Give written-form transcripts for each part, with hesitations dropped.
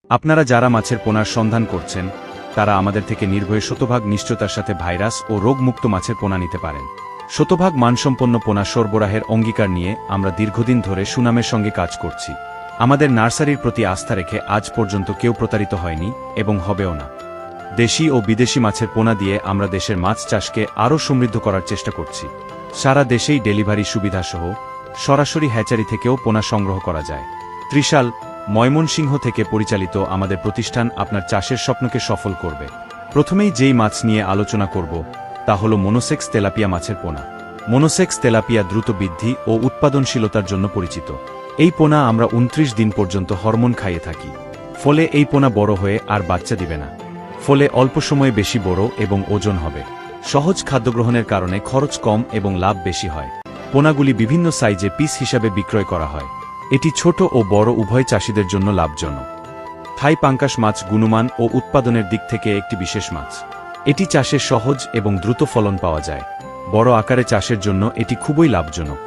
আপনারা যারা মাছের পোনার সন্ধান করছেন তারা আমাদের থেকে নির্ভয়ে শতভাগ নিশ্চয়তার সাথে ভাইরাস ও রোগমুক্ত মাছের পোনা নিতে পারেন। শতভাগ মানসম্পন্ন পোনা সরবরাহের অঙ্গীকার নিয়ে আমরা দীর্ঘদিন ধরে সুনামের সঙ্গে কাজ করছি। আমাদের নার্সারির প্রতি আস্থা রেখে আজ পর্যন্ত কেউ প্রতারিত হয়নি এবং হবেও না। দেশি ও বিদেশি মাছের পোনা দিয়ে আমরা দেশের মাছ চাষকে আরও সমৃদ্ধ করার চেষ্টা করছি। সারা দেশেই ডেলিভারি সুবিধাসহ সরাসরি হ্যাচারি থেকেও পোনা সংগ্রহ করা যায়। ত্রিশাল, ময়মনসিংহ থেকে পরিচালিত আমাদের প্রতিষ্ঠান আপনার চাষের স্বপ্নকে সফল করবে। প্রথমেই যেই মাছ নিয়ে আলোচনা করব তা হল মনোসেক্স তেলাপিয়া মাছের পোনা। মনোসেক্স তেলাপিয়া দ্রুত বৃদ্ধি ও উৎপাদনশীলতার জন্য পরিচিত। এই পোনা আমরা 29 দিন পর্যন্ত হরমোন খাইয়ে থাকি। ফলে এই পোনা বড় হয়ে আর বাচ্চা দিবে না। ফলে অল্প সময়ে বেশি বড় এবং ওজন হবে। সহজ খাদ্য গ্রহণের কারণে খরচ কম এবং লাভ বেশি হয়। পোনাগুলি বিভিন্ন সাইজে পিস হিসাবে বিক্রয় করা হয়। এটি ছোট ও বড় উভয় চাষিদের জন্য লাভজনক। থাই পাঙ্কাশ মাছ গুণমান ও উৎপাদনের দিক থেকে একটি বিশেষ মাছ। এটি চাষে সহজ এবং দ্রুত ফলন পাওয়া যায়। বড় আকারে চাষের জন্য এটি খুবই লাভজনক।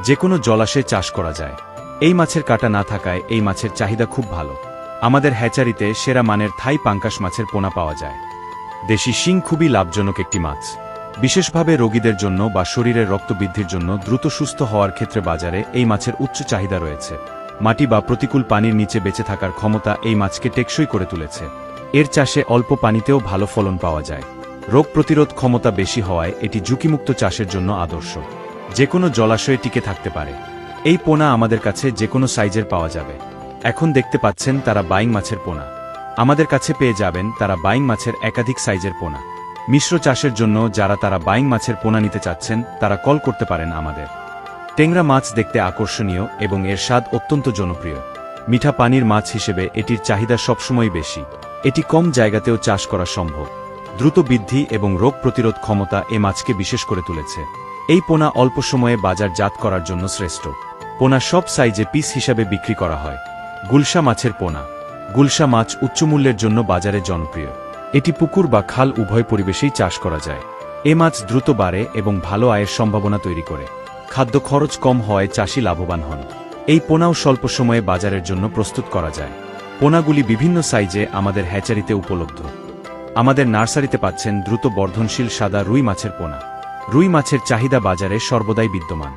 যে কোনো জলাশয়ে চাষ করা যায়। এই মাছের কাঁটা না থাকায় এই মাছের চাহিদা খুব ভালো। আমাদের হ্যাচারিতে সেরা মানের থাই পাঙ্কাশ মাছের পোনা পাওয়া যায়। দেশি শিং খুবই লাভজনক একটি মাছ। বিশেষভাবে রোগীদের জন্য বা শরীরের রক্তবৃদ্ধির জন্য দ্রুত সুস্থ হওয়ার ক্ষেত্রে বাজারে এই মাছের উচ্চ চাহিদা রয়েছে। মাটি বা প্রতিকূল পানির নিচে বেঁচে থাকার ক্ষমতা এই মাছকে টেকসই করে তুলেছে। এর চাষে অল্প পানিতেও ভালো ফলন পাওয়া যায়। রোগ প্রতিরোধ ক্ষমতা বেশি হওয়ায় এটি ঝুঁকিমুক্ত চাষের জন্য আদর্শ। যে কোনো জলাশয়ে টিকে থাকতে পারে। এই পোনা আমাদের কাছে যে কোনো সাইজের পাওয়া যাবে। এখন দেখতে পাচ্ছেন তারা বাইং মাছের পোনা। আমাদের কাছে পেয়ে যাবেন তারা বাইং মাছের একাধিক সাইজের পোনা। মিশ্র চাষের জন্য যারা তারা বাইং মাছের পোনা নিতে চাচ্ছেন তারা কল করতে পারেন আমাদের। টেংরা মাছ দেখতে আকর্ষণীয় এবং এর স্বাদ অত্যন্ত জনপ্রিয়। মিঠা পানির মাছ হিসেবে এটির চাহিদা সবসময় বেশি। এটি কম জায়গাতেও চাষ করা সম্ভব। দ্রুত বৃদ্ধি এবং রোগ প্রতিরোধ ক্ষমতা এ মাছকে বিশেষ করে তুলেছে। এই পোনা অল্প সময়ে বাজারজাত করার জন্য শ্রেষ্ঠ। পোনা সব সাইজে পিস হিসাবে বিক্রি করা হয়। গুলশা মাছের পোনা। গুলশা মাছ উচ্চমূল্যের জন্য বাজারে জনপ্রিয়। এটি পুকুর বা খাল উভয় পরিবেশেই চাষ করা যায়। এ মাছ দ্রুত বাড়ে এবং ভালো আয়ের সম্ভাবনা তৈরি করে। খাদ্য খরচ কম হওয়ায় চাষি লাভবান হন। এই পোনাও স্বল্প সময়ে বাজারের জন্য প্রস্তুত করা যায়। পোনাগুলি বিভিন্ন সাইজে আমাদের হ্যাচারিতে উপলব্ধ। আমাদের নার্সারিতে পাচ্ছেন দ্রুত বর্ধনশীল সাদা রুই মাছের পোনা। রুই মাছের চাহিদা বাজারে সর্বদাই বিদ্যমান।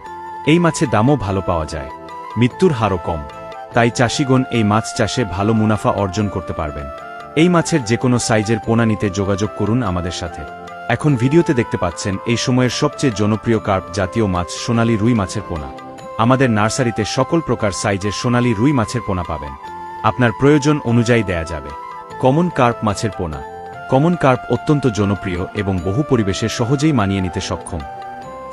এই মাছের দামও ভালো পাওয়া যায়। মৃত্যুর হারও কম। তাই চাষিগণ এই মাছ চাষে ভালো মুনাফা অর্জন করতে পারবেন। এই মাছের যে কোনো সাইজের পোনা নিতে যোগাযোগ করুন আমাদের সাথে। এখন ভিডিওতে দেখতে পাচ্ছেন এই সময়ের সবচেয়ে জনপ্রিয় কার্প জাতীয় মাছ সোনালী রুই মাছের পোনা। আমাদের নার্সারিতে সকল প্রকার সাইজের সোনালী রুই মাছের পোনা পাবেন। আপনার প্রয়োজন অনুযায়ী দেয়া যাবে। কমন কার্প মাছের পোনা। কমন কার্প অত্যন্ত জনপ্রিয় এবং বহু পরিবেশে সহজেই মানিয়ে নিতে সক্ষম।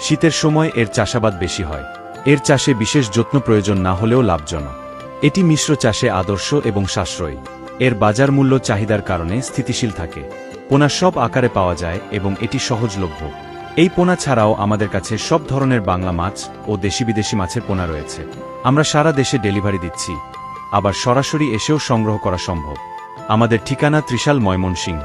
শীতের সময় এর চাষাবাদ বেশি হয়। এর চাষে বিশেষ যত্ন প্রয়োজন না হলেও লাভজনক। এটি মিশ্র চাষে আদর্শ এবং সাশ্রয়ী। এর বাজার মূল্য চাহিদার কারণে স্থিতিশীল থাকে। পোনা সব আকারে পাওয়া যায় এবং এটি সহজলভ্য। এই পোনা ছাড়াও আমাদের কাছে সব ধরনের বাংলা মাছ ও দেশি বিদেশি মাছের পোনা রয়েছে। আমরা সারা দেশে ডেলিভারি দিচ্ছি। আবার সরাসরি এসেও সংগ্রহ করা সম্ভব। আমাদের ঠিকানা ত্রিশাল, ময়মনসিংহ।